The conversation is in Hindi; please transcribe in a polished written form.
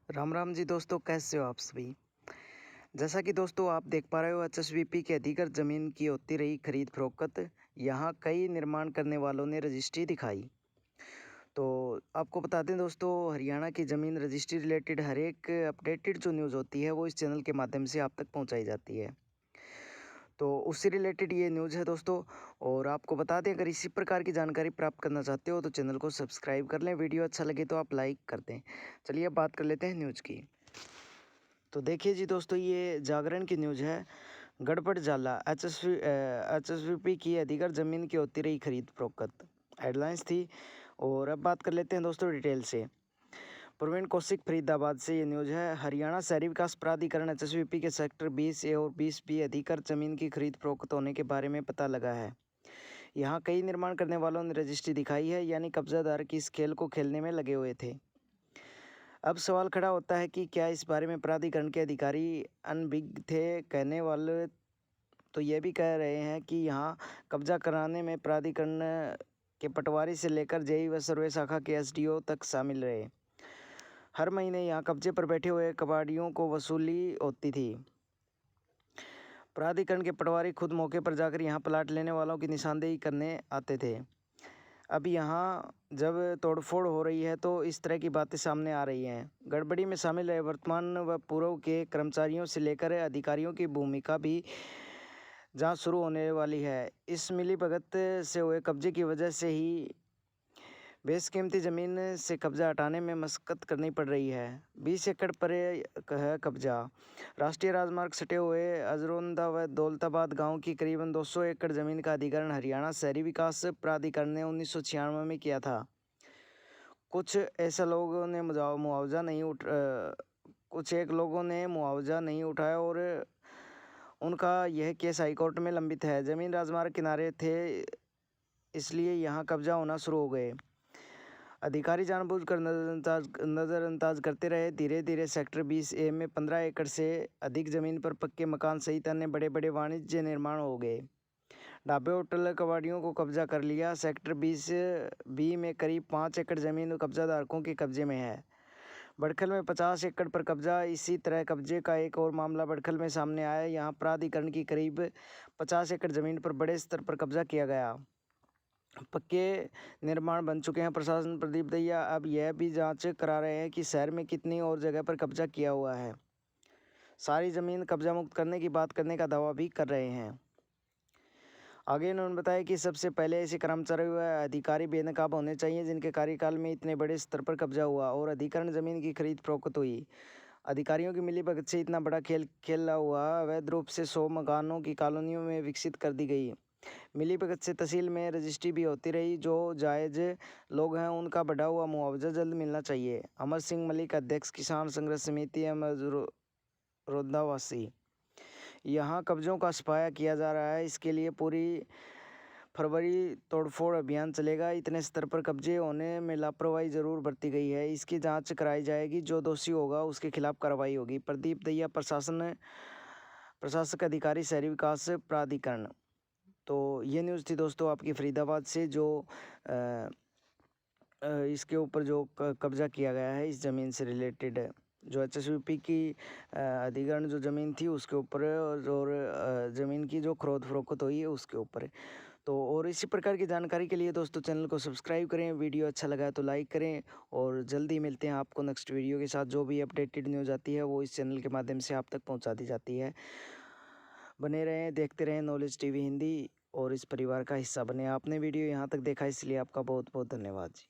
राम राम जी दोस्तों, कैसे हो आप सभी। जैसा कि दोस्तों आप देख पा रहे हो, एचएसवीपी के अधिकृत ज़मीन की होती रही खरीद फरोख्त। यहाँ कई निर्माण करने वालों ने रजिस्ट्री दिखाई। तो आपको बता दें दोस्तों, हरियाणा की ज़मीन रजिस्ट्री रिलेटेड हर एक अपडेटेड जो न्यूज़ होती है वो इस चैनल के माध्यम से आप तक पहुँचाई जाती है। तो उससे रिलेटेड ये न्यूज़ है दोस्तों। और आपको बता दें, अगर इसी प्रकार की जानकारी प्राप्त करना चाहते हो तो चैनल को सब्सक्राइब कर लें। वीडियो अच्छा लगे तो आप लाइक कर दें। चलिए अब बात कर लेते हैं न्यूज़ की। तो देखिए जी दोस्तों, ये जागरण की न्यूज़ है। गड़बड़ जाला, एचएसवीपी की अधिकृत ज़मीन की होती रही खरीद फरोख्त, हेडलाइंस थी। और अब बात कर लेते हैं दोस्तों डिटेल से। प्रवीण कौशिक फरीदाबाद से ये न्यूज़ है। हरियाणा शहरी विकास प्राधिकरण एचएसवीपी के सेक्टर 20A और 20B अधिकृत ज़मीन की खरीद फरोख्त होने के बारे में पता लगा है। यहाँ कई निर्माण करने वालों ने रजिस्ट्री दिखाई है, यानी कब्जादार की इस खेल को खेलने में लगे हुए थे। अब सवाल खड़ा होता है कि क्या इस बारे में प्राधिकरण के अधिकारी अनभिज्ञ थे। कहने वाले तो ये भी कह रहे हैं कि यहाँ कब्जा कराने में प्राधिकरण के पटवारी से लेकर जेई व सर्वे शाखा के एसडीओ तक शामिल रहे। हर महीने यहाँ कब्जे पर बैठे हुए कबाड़ियों को वसूली होती थी। प्राधिकरण के पटवारी खुद मौके पर जाकर यहाँ प्लाट लेने वालों की निशानदेही करने आते थे। अब यहाँ जब तोड़फोड़ हो रही है तो इस तरह की बातें सामने आ रही हैं। गड़बड़ी में शामिल रहे वर्तमान व पूर्व के कर्मचारियों से लेकर अधिकारियों की भूमिका भी जांच शुरू होने वाली है। इस मिलीभगत से हुए कब्जे की वजह से ही बेशकीमती ज़मीन से कब्जा हटाने में मशक्कत करनी पड़ रही है। 20 एकड़ पर है कब्जा। राष्ट्रीय राजमार्ग सटे हुए अजरोंदा व दौलताबाद गांव की करीबन 200 एकड़ ज़मीन का अधिग्रहण हरियाणा शहरी विकास प्राधिकरण ने 1996 में किया था। कुछ एक लोगों ने मुआवजा नहीं उठाया और उनका यह केस हाईकोर्ट में लंबित है। ज़मीन राजमार्ग किनारे थे, इसलिए यहाँ कब्जा होना शुरू हो गए। अधिकारी जानबूझकर नज़रअंदाज करते रहे। धीरे धीरे सेक्टर 20A में 15 एकड़ से अधिक ज़मीन पर पक्के मकान सहित अन्य बड़े बड़े वाणिज्य निर्माण हो गए। ढाबे होटल कबाड़ियों को कब्जा कर लिया। सेक्टर 20B में करीब 5 एकड़ ज़मीन कब्जाधारकों के कब्जे में है। बड़खल में 50 एकड़ पर कब्जा। इसी तरह कब्जे का एक और मामला बड़खल में सामने आया। यहाँ प्राधिकरण की करीब 50 एकड़ ज़मीन पर बड़े स्तर पर कब्जा किया गया। पक्के निर्माण बन चुके हैं। प्रशासन प्रदीप दैया अब यह भी जांच करा रहे हैं कि शहर में कितनी और जगह पर कब्जा किया हुआ है। सारी ज़मीन कब्जा मुक्त करने की बात करने का दावा भी कर रहे हैं। आगे उन्होंने बताया कि सबसे पहले ऐसे कर्मचारी व अधिकारी बेनकाब होने चाहिए जिनके कार्यकाल में इतने बड़े स्तर पर कब्जा हुआ और अधिकरण ज़मीन की खरीद फरोख्त हुई। अधिकारियों की मिलीभगत से इतना बड़ा खेल खेला हुआ अवैध रूप से 100 मकानों की कॉलोनियों में विकसित कर दी गई। मिलीभगत से तहसील में रजिस्ट्री भी होती रही। जो जायज़ लोग हैं उनका बढ़ा हुआ मुआवजा जल्द मिलना चाहिए। अमर सिंह मलिक, अध्यक्ष किसान संघर्ष समिति रोदावासी। यहाँ कब्जों का सफाया किया जा रहा है। इसके लिए पूरी फरवरी तोड़फोड़ अभियान चलेगा। इतने स्तर पर कब्जे होने में लापरवाही जरूर बरती गई है। इसकी जांच कराई जाएगी। जो दोषी होगा उसके खिलाफ कार्रवाई होगी। प्रदीप दैया, प्रशासक अधिकारी शहरी विकास प्राधिकरण। तो ये न्यूज़ थी दोस्तों आपकी फरीदाबाद से, जो इसके ऊपर जो कब्जा किया गया है इस ज़मीन से रिलेटेड, जो एचएसवीपी की अधिग्रहण जो ज़मीन थी उसके ऊपर और ज़मीन की जो खरीद फरोख्त हुई है उसके ऊपर। तो और इसी प्रकार की जानकारी के लिए दोस्तों चैनल को सब्सक्राइब करें। वीडियो अच्छा लगा तो लाइक करें और जल्दी मिलते हैं आपको नेक्स्ट वीडियो के साथ। जो भी अपडेटेड न्यूज़ आती है वो इस चैनल के माध्यम से आप तक पहुँचा दी जाती है। बने रहें, देखते रहें नॉलेज टीवी हिंदी और इस परिवार का हिस्सा बने। आपने वीडियो यहाँ तक देखा इसलिए आपका बहुत बहुत धन्यवाद जी।